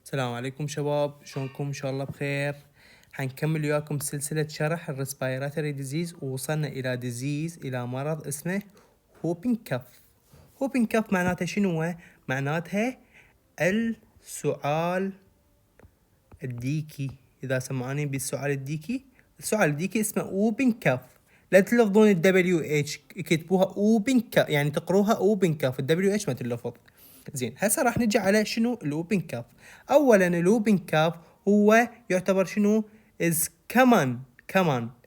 السلام عليكم شباب، شلونكم؟ ان شاء الله بخير. حنكمل وياكم سلسلة شرح الريسبيراتوري ديزيز، ووصلنا الى مرض اسمه هوبين كف. هوبين كف معناتها شنو هو؟ معناتها السعال الديكي. اذا سمعاني بالسعال الديكي، السعال الديكي اسمه اوبن كف. لا تلفظون الدبليو اتش، يكتبوها اوبن كف، يعني تقروها اوبن كف، الدبليو اتش ما تلفظ. زين، هسه راح نجي على شنو الاوبن كاف. اولا الاوبن كاف هو يعتبر شنو؟ از كمان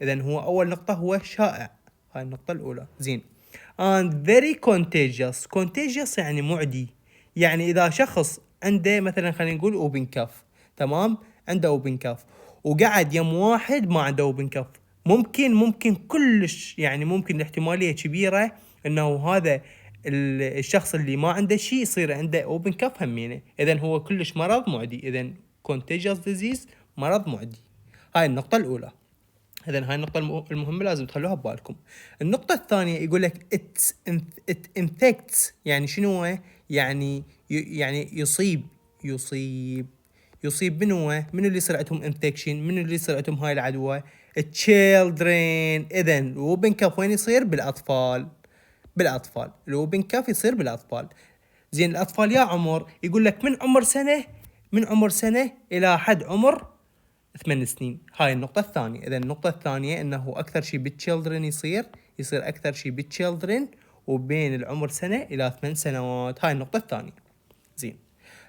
اذا هو اول نقطه هو شائع. هاي النقطه الاولى. زين. and very contagious يعني معدي. يعني اذا شخص عنده مثلا خلينا نقول اوبن كاف، تمام، عنده اوبن كاف وقعد يم واحد ما عنده اوبن كاف، ممكن كلش، يعني ممكن الاحتماليه كبيره انه هذا الشخص اللي ما عنده شيء يصير عنده اوبن كاف همينه. اذا هو كلش مرض معدي. اذا contagious disease مرض معدي. هاي النقطه الاولى. اذا هاي النقطه المهمه لازم تخلوها ببالكم. النقطه الثانيه يقول لك it infects، يعني شنو هو؟ يعني يصيب منو اللي يصير عندهم انفكشن؟ منو اللي يصير عندهم هاي العدوى؟ children. اذا الوبن كاف وين يصير؟ بالاطفال. الوبن كاف يصير بالاطفال. زين، الاطفال يا عمر يقول لك من عمر سنه الى حد عمر 8 سنين. هاي النقطة الثانية. إذا النقطة الثانية أنه أكثر شيء بالتشيلدرن يصير أكثر شيء بالتشيلدرن وبين العمر سنة إلى 8 سنوات. هاي النقطة الثانية. زين.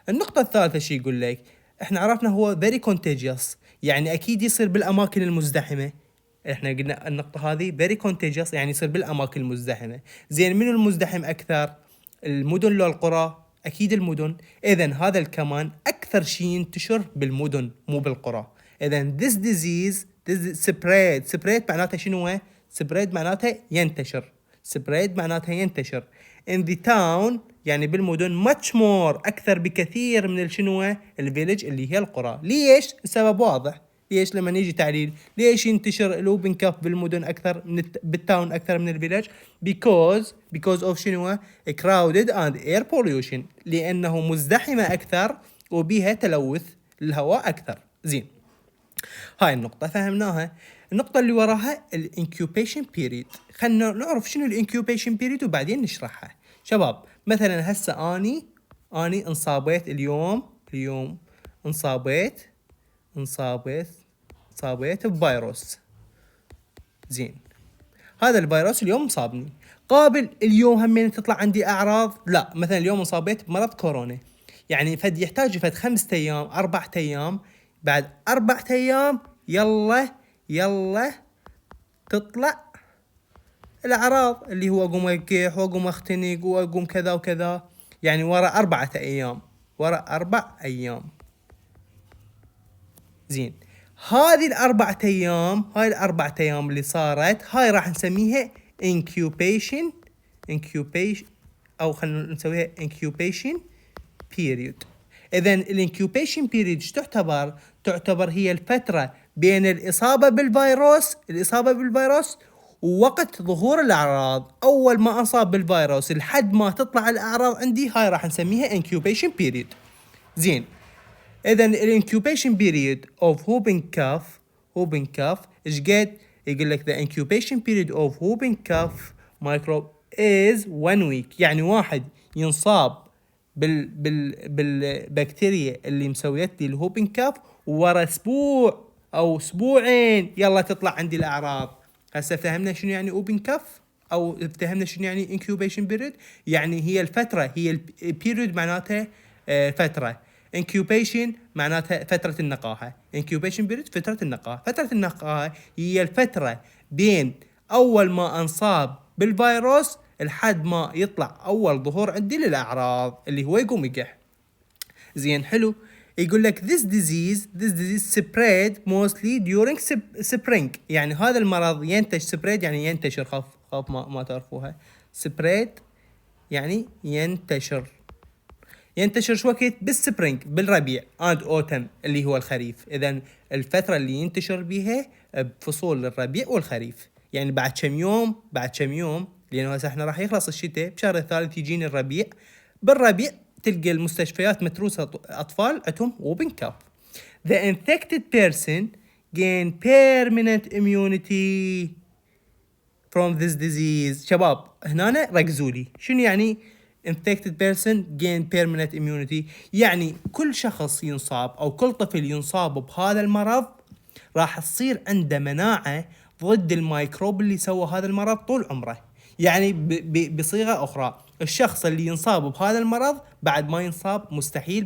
النقطة الثالثة شيء يقول لك؟ إحنا عرفنا هو very contagious، يعني أكيد يصير بالأماكن المزدحمة. إحنا قلنا النقطة هذه very contagious يعني يصير بالأماكن المزدحمة. زين، منو المزدحم أكثر؟ المدن لو القرى؟ أكيد المدن. إذا هذا الكمان أكثر شيء ينتشر بالمدن مو بالقرى. اذا this disease spread معناتها شنو هو؟ spread معناتها ينتشر in the town يعني بالمدن much more اكثر بكثير من شنو هو؟ الفيلج اللي هي القرى. ليش؟ السبب واضح. ليش لما نيجي تعليل ليش ينتشر الاوبن كاف بالمدن اكثر من بالتاون اكثر من الفيلج؟ because of شنو هو؟ crowded and air pollution، لانه مزدحمه اكثر وبيها تلوث الهواء اكثر. زين، هاي النقطة فهمناها. النقطة اللي وراها الانكيوبيشن بيريد. خلنا نعرف شنو الانكيوبيشن بيريد وبعدين نشرحها. شباب، مثلا هسه اني انصابيت اليوم انصابيت بفيروس. زين، هذا الفيروس اليوم مصابني. قابل اليوم همين تطلع عندي اعراض؟ لا. مثلا اليوم انصابيت بمرض كورونا، يعني يحتاج 5 ايام 4 ايام. بعد 4 ايام يلا تطلع الاعراض اللي هو اقوم اكح واقوم اختنق واقوم كذا وكذا. يعني ورا 4 ايام. زين، هذه الأربعة أيام اللي صارت هاي راح نسميها incubation أو خلينا نسويها incubation period. إذن الانكيوبيشن بيريد ايش تعتبر هي الفترة بين الإصابة بالفيروس ووقت ظهور الأعراض. أول ما أصاب بالفيروس لحد ما تطلع الأعراض عندي، هاي راح نسميها incubation period. زين، اذا الانكيوبيشن بيريد اوف هوبن كاف ايش قد؟ يقول لك the incubation period of whooping cough microbe is 1 week، يعني واحد ينصاب بالبكتيريا اللي مسويت لي الهوبن كاف ورا اسبوع او اسبوعين يلا تطلع عندي الاعراض. هسه فهمنا شنو يعني اوبن كاف، او فهمنا شنو يعني انكيوبيشن بيريد. يعني هي الفتره، هي البيريود معناتها فتره. incubation معناتها فترة النقاهة. incubation period فترة النقاهة هي الفترة بين أول ما أنصاب بالفيروس لحد ما يطلع أول ظهور عندي للأعراض اللي هو يقوم يقح. زين، حلو. يقول لك this disease spread mostly during spring، يعني هذا المرض spread يعني ينتشر. خاف ما تعرفوها. spread يعني ينتشر شو وقت؟ بالسبرينج، بالربيع، اند اوتم اللي هو الخريف. اذا الفتره اللي ينتشر بيها بفصول الربيع والخريف، يعني بعد كم يوم لانه هسه احنا راح يخلص الشتاء بشهر الثالث يجيني الربيع. بالربيع تلقى المستشفيات متروسة أطفال عندهم whooping cough. The infected person gain permanent immunity from this disease. شباب هنا ركزوا لي، شنو يعني infected person gain permanent immunity؟ يعني كل شخص ينصاب أو كل طفل ينصاب بهذا المرض راح تصير عنده مناعة ضد الميكروب اللي سوى هذا المرض طول عمره. يعني بصيغة أخرى، الشخص اللي ينصاب بهذا المرض بعد ما ينصاب مستحيل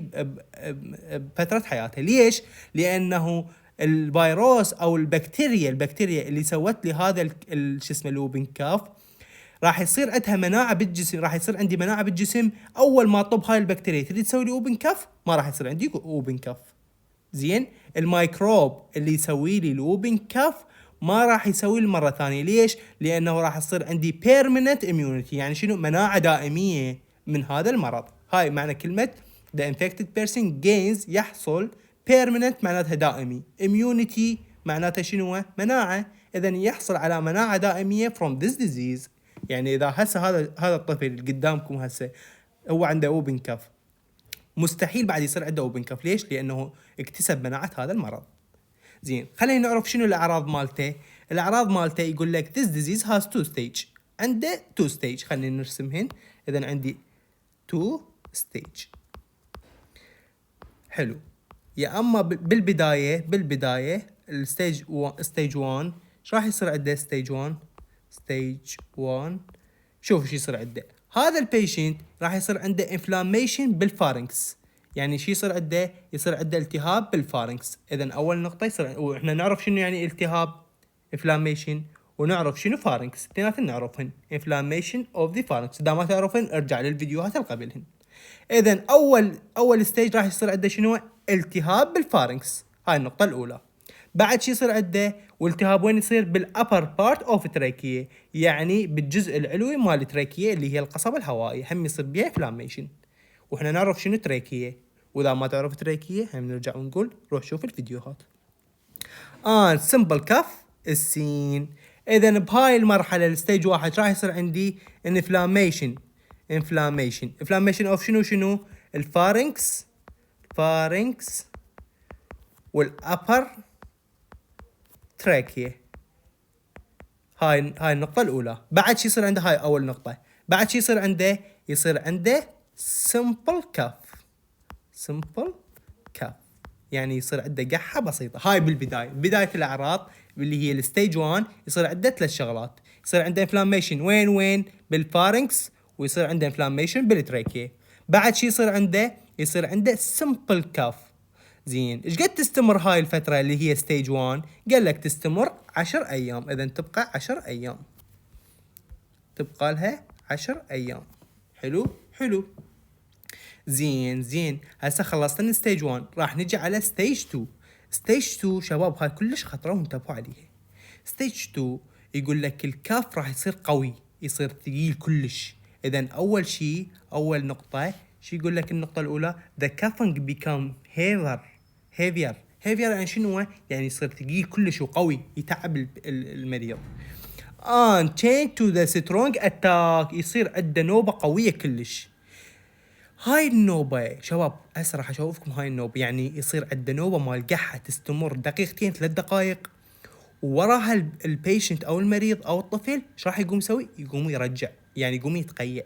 بفترة حياته. ليش؟ لأنه الفيروس أو البكتيريا اللي سوت لي هذا شو اسمه الوبن كاف راح يصير عندها مناعة بالجسم، راح يصير عندي مناعة بالجسم. أول ما طب هاي البكتيريا تريد تسوي لي وبن كاف ما راح يصير عندي وبن كاف. زين، الميكروب اللي يسوي لي الوبن كاف ما راح يسوي لي مرة ثانية. ليش؟ لأنه راح يصير عندي permanent immunity. يعني شنو؟ مناعة دائمية من هذا المرض. هاي معنى كلمة the infected person gains، يحصل، permanent معناتها دائمي، immunity معناتها شنو؟ مناعة. إذن يحصل على مناعة دائمية from this disease. يعني إذا هسه هذا الطفل اللي قدامكم هسه هو عنده ووبن كاف، مستحيل بعد يصير عنده ووبن كاف. ليش؟ لأنه اكتسب مناعة هذا المرض. زين، خلينا نعرف شنو الأعراض مالته. الأعراض مالته يقول لك this disease has 2 stage. عنده 2 stage. خلينا نرسمهن. إذن عندي 2 stage. حلو. يا أما بالبداية الستيج 1 ايش راح يصير عنده؟ ستيج 1 شوف شو يصير عنده. هذا البيشنت راح يصير عنده انفلاميشن بالفارنكس. يعني شو يصير عنده؟ يصير عنده التهاب بالفارنكس. اذا اول نقطه يصير، واحنا نعرف شنو يعني التهاب انفلاميشن، ونعرف شنو فارنكس، اثنيناتهم نعرفهن. انفلاميشن اوف ذا فارنكس. اذا ما تعرفن ارجع للفيديوهات اللي قبلهن. اذا اول ستيج راح يصير عنده شنو؟ التهاب بالفارنكس. هاي النقطه الاولى. بعد شي يصير عنده؟ والتهاب وين يصير؟ بالابر بارت اوف تراكيه، يعني بالجزء العلوي مال التراكيه اللي هي القصبه الهوائيه، هم يصير بها انفلاميشن. واحنا نعرف شنو تراكيه. واذا ما تعرف تراكيه هم نرجع ونقول روح شوف الفيديوهات. سمبل كف السين. اذا بهاي المرحله الستيج 1 راح يصير عندي انفلاميشن اوف شنو؟ الفارنكس والابر تراكيه. هاي النقطة الأولى. بعد شي يصير عنده؟ هاي أول نقطة. بعد شي يصير عنده؟ يصير عنده simple cough. يعني يصير عنده قحة بسيطة. هاي بداية الأعراض اللي هي الستيج 1. يصير عنده 3 شغلات. يصير عنده انفلاميشن وين؟ بالفارنكس، ويصير عنده انفلاميشن بالتراكيه. بعد شي يصير عنده؟ يصير عنده simple cough. زين، ايش قد تستمر هاي الفترة اللي هي ستيج 1؟ قال لك تستمر 10 ايام. اذا تبقى 10 ايام، تبقى لها 10 ايام. حلو. زين، هسه خلصنا ستيج 1. راح نجي على ستيج 2. ستيج 2 شباب هاي كلش خطرة وانتبهوا عليها. ستيج 2 يقول لك الكاف راح يصير قوي، يصير ثقيل كلش. اذا اول نقطة شو يقول لك؟ النقطة الأولى the coughing become heavier. يعني شنو؟ يعني يصير ثقيل كلش وقوي، يتعب المريض. change to the strong attack. يصير عنده نوبة قوية كلش. هاي النوبة شباب هسه راح اشوفكم هاي النوبة. يعني يصير عنده نوبة مال قحة تستمر 2-3 دقائق، ووراها البيشنت او المريض او الطفل ايش راح يقوم يسوي؟ يقوم يرجع، يعني يقوم يتقيأ.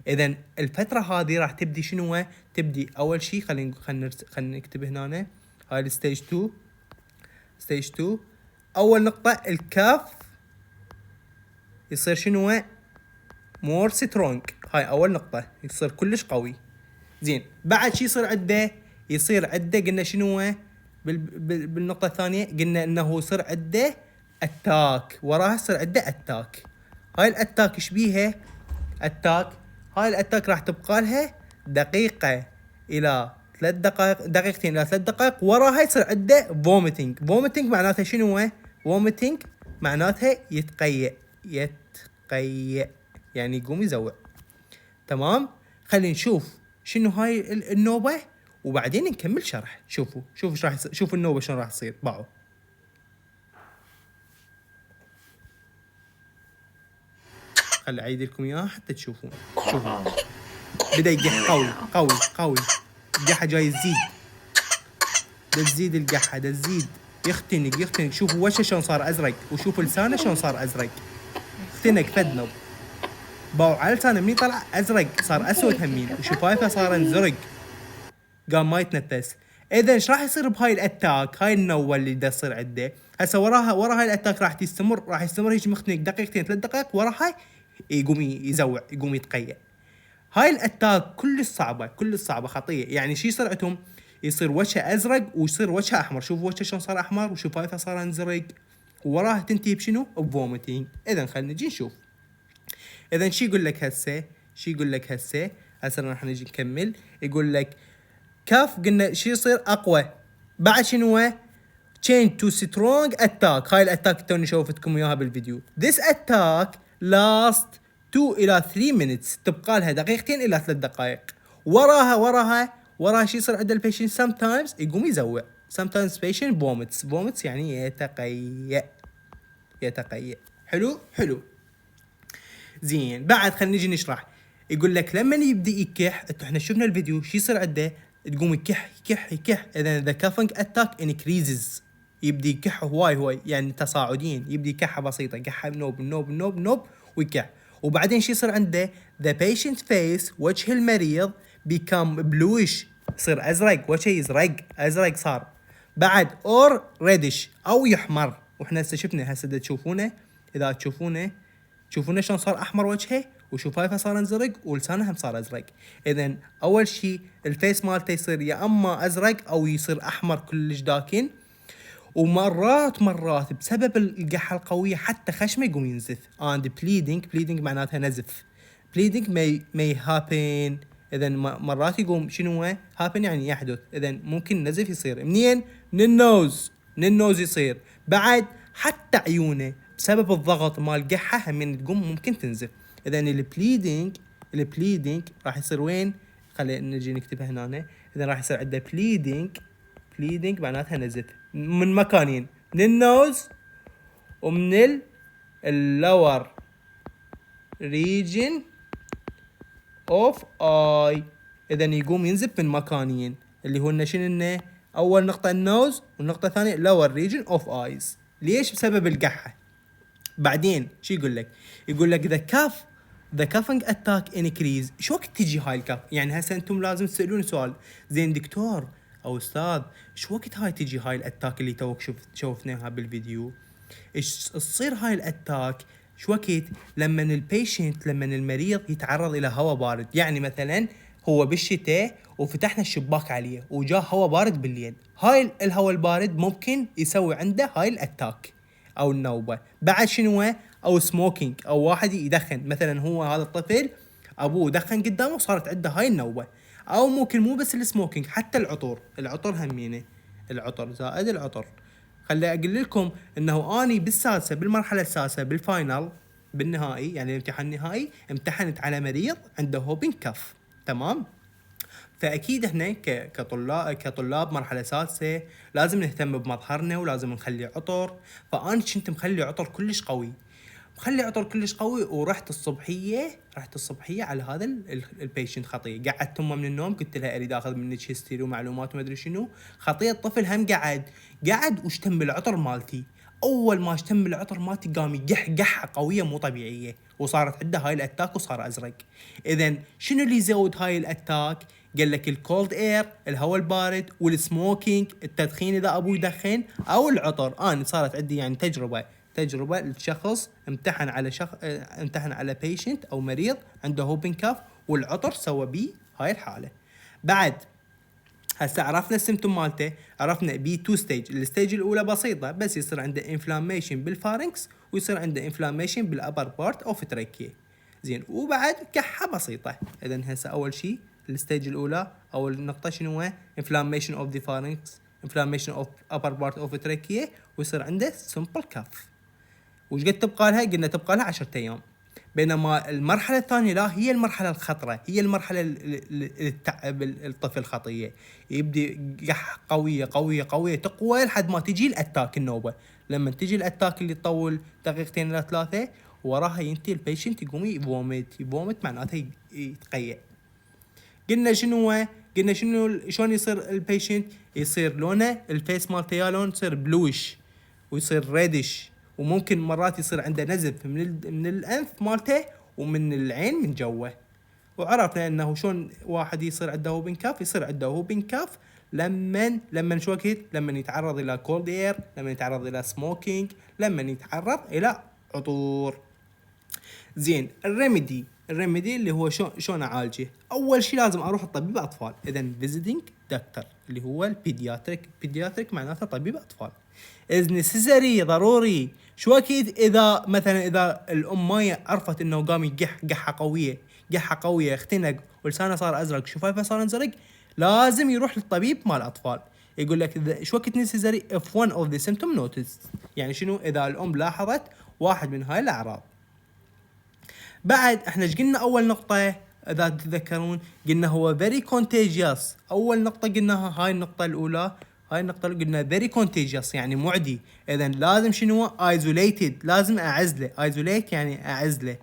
اذا الفترة هذه راح تبدي شنو؟ تبدي اول شيء خلينا نكتب هنا. هاي الستيج 2. اول نقطة الكاف يصير شنو؟ مور سترونج. هاي اول نقطة، يصير كلش قوي. زين، بعد شي يصير عنده قلنا شنو؟ بالنقطة الثانية قلنا انه يصير عنده اتاك، وراها يصير عنده اتاك. هاي الاتاك ايش بيها؟ هاي الاتاك راح تبقى لها دقيقة الى 3 دقائق، دقيقتين الى 3 دقائق. وراها يصير عنده فوميتنج معناتها شنو؟ فوميتنج معناتها يتقيأ، يعني يقوم يزوع. تمام، خلينا نشوف شنو هاي النوبة وبعدين نكمل شرح. شوفوا ايش راح يصير. شوفوا النوبة شلون راح تصير. باعوا. خلي اعيد لكم اياها حتى تشوفون. شوفوا بدا يقح قوي القحة جاي تزيد القحة تزيد، يختنق. شوفوا وشه شلون صار ازرق، وشوفوا لسانه شلون صار ازرق، اختنق فدنب. باو على لسانه مني طلع ازرق صار اسود همين، وشفايفه صار انزرق، قام ما يتنفس. اذا ايش راح يصير بهاي الاتاك، هاي النوة اللي دا تصير عنده هسه ورا هاي الاتاك راح يستمر هيك مختنق دقيقتين 3 دقائق، وراها يقوم يزوع، يقوم يتقيأ. هاي الاتاك كلش صعبه خطيه. يعني شي يصير عندهم، يصير وجهه ازرق ويصير وجهه احمر، شوف وجهه شلون صار احمر وشفايفه صار انزرق، ووراه تنتهي بشنو؟ بفوميتنج. اذا خلينا نجي نشوف. اذا شي يقول لك هسه راح نجي نكمل. يقول لك كاف قلنا شي يصير اقوى، بعد شنو؟ change to strong attack. هاي الاتاك توني شوفتكم اياها بالفيديو. this attack last 2 إلى 3 minutes، تبقى لها دقيقتين الى 3 دقائق. وراها شي يصير عند البيشنت sometimes يقوم يزوع، sometimes patient vomits يعني يتقيأ. حلو زين. بعد خلينا نجي نشرح. يقول لك لما يبدا يكح، احنا شفنا الفيديو شو يصير عنده، تقوم يكح. اذا ذا كافنج اتاك انكريزز، يبدا يكح هواي يعني تصاعدين، يبدا يكحه بسيطه، يكحه نوب ويكح. وبعدين شو يصير عنده؟ ذا بيشنت فيس، وجه المريض بيكام بلويش، يصير ازرق، وجهه ازرق صار. بعد اور ريدش او يحمر. واحنا هسه شفنا، هسه تشوفونه، اذا تشوفونه شوفونا شلون صار احمر وجهه، وشفايفه صار انزرق، ولسانه هم صار ازرق. اذا اول شيء الفيس مالته يصير يا اما ازرق او يصير احمر كلش داكن. ومرات بسبب القحه القويه حتى خشمه يقوم ينزف. and bleeding معناتها نزف. bleeding may happen. اذا مرات يقوم شنو happen يعني يحدث. اذا ممكن نزف يصير منين؟ من النوز يصير. بعد حتى عيونه بسبب الضغط مال القحه هم تقوم ممكن تنزف. اذا البليدنج راح يصير وين؟ خلينا نجي نكتبها هنا. اذا راح يصير عنده بليدنج معناتها نزف من مكانين، من النوز ومن اللور ريجن اوف اي. اذا يقوم ينزف من مكانين اللي هو شنو؟ اول نقطه النوز، والنقطه الثانيه لور ريجن اوف ايز. ليش؟ بسبب القحه. بعدين شو يقول لك ذا كافنج اتاك انكريز. شو وقت تجي هاي الكاف؟ يعني هسه انتم لازم تسالون سؤال، زين دكتور او استاذ، شو وقت هاي تجي هاي الاتاك اللي توك شوفناها بالفيديو؟ ايش تصير هاي الاتاك؟ شو وقت؟ لما المريض يتعرض الى هواء بارد. يعني مثلا هو بالشتاء وفتحنا الشباك عليه وجاه هواء بارد بالليل، هاي الهواء البارد ممكن يسوي عنده هاي الاتاك او النوبه. بعد شنو؟ او سموكينج، او واحد يدخن، مثلا هو هذا الطفل ابوه دخن قدامه صارت عنده هاي النوبه. او ممكن مو بس السموكينج، حتى العطر همينه، العطر زائد العطر. خلي اقول لكم انه اني بالمرحله السادسه بالفاينل بالنهائي، يعني الامتحان النهائي، امتحنت على مريض عنده هوبين كف. تمام. فاكيد احنا كطلاب مرحله سادسه لازم نهتم بمظهرنا، ولازم نخلي عطر. فانا كنت مخلي عطر كلش قوي، ورحت الصبحيه على هذا البيشنت خطيه. قعدت امه من النوم، قلت لها اريد اخذ منك هيستوري ومعلومات وما ادري شنو. خطيه الطفل هم قعد واشتم العطر مالتي. اول ما اشتم العطر مالتي قام يقح قحه قويه مو طبيعيه، وصارت عنده هاي الاتاك وصار ازرق. اذا شنو اللي يزود هاي الاتاك؟ قال لك الكولد اير، الهواء البارد، والسموكينج، التدخين اذا ابوي يدخن، او العطر. انا صارت عندي يعني تجربه الشخص امتحن على بيشنت او مريض عنده هوبين كاف، والعطر سوى بيه هاي الحاله. بعد هسه عرفنا السيمتوم مالته، عرفنا بي 2 ستيج. الستيج الاولى بسيطه، بس يصير عنده انفلاميشن بالفارنكس، ويصير عنده انفلاميشن بالابر بارت اوف تراكيه. زين. وبعد كحه بسيطه. اذا هسه اول شيء الستيج الاولى، اول نقطه شنو هو؟ انفلاميشن اوف ذا فارنكس، انفلاميشن اوف ابر بارت اوف تراكيه، ويصير عنده سمبل كاف. وش قد تبقى لها؟ قلنا تبقى لها 10 ايام. بينما المرحله الثانيه لا، هي المرحله الخطره، هي المرحله اللي تتعب الطفل خطيه. يبدي قح قويه تقوى لحد ما تجي الاتاك النوبه. لما تجي الاتاك اللي تطول دقيقتين الى 3، وراها ينتهي البيشنت يقوم يفومت معناته يتقيأ. قلنا شنو شلون يصير البيشنت؟ يصير لونه الفيس مالته يا لون يصير بلوش ويصير ريدش، وممكن مرات يصير عنده نزف من الانف مالته ومن العين من جوه. وعرفنا انه شلون واحد يصير عنده هوبين كاف. يصير عنده هوبين كاف لما شو وقت؟ لما يتعرض الى كولد اير، لما يتعرض الى سموكينج، لما يتعرض الى عطور. زين، الريميدي اللي هو شلون اعالجه؟ اول شيء لازم اروح الطبيب اطفال، اذا فيزيتنج دكتور اللي هو البيدياتريك معناته طبيب اطفال. از نسيسري، ضروري. شو اكيد اذا مثلا اذا الام ما عرفت انه قام يقح قحه قويه اختنق ولسانه صار ازرق شفايفه صار ازرق، لازم يروح للطبيب مال الاطفال. يقول لك شو وقت نسيسري if one of the symptom noticed، يعني شنو؟ اذا الام لاحظت واحد من هاي الاعراض. بعد احنا ايش قلنا اول نقطة اذا تتذكرون؟ قلنا هو very contagious. اول نقطة قلناها هاي النقطة الاولى، هاي النقطة اللي قلنا very contagious يعني معدي. اذا لازم شنو؟ isolated، لازم اعزله. isolate يعني اعزله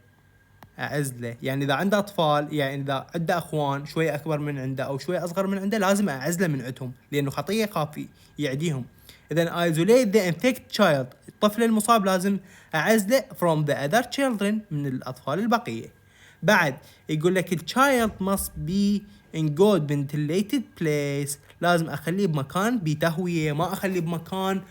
يعني اذا عنده اطفال، يعني اذا عنده اخوان شوية اكبر من عنده او شوية اصغر من عنده، لازم اعزله من عندهم لانه خطية يخاف يعديهم. اذا isolate the infected child، الطفل المصاب لازم اعزله from the other children، من الاطفال البقيه. بعد يقول لك الchild must be in good ventilated place، لازم اخليه بمكان بتهويه، ما اخليه بمكان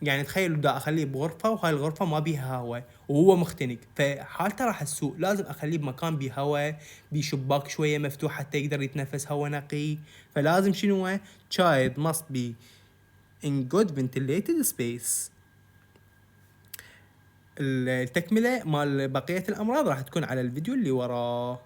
يعني تخيلوا دا اخليه بغرفه وهاي الغرفه ما بيها هواء وهو مختنق، فحالته راح تسوء. لازم اخليه بمكان بهواء، بشباك شويه مفتوح حتى يقدر يتنفس هواء نقي. فلازم شنو؟ child must be in good ventilated space. التكملة مال بقية الأمراض راح تكون على الفيديو اللي وراه.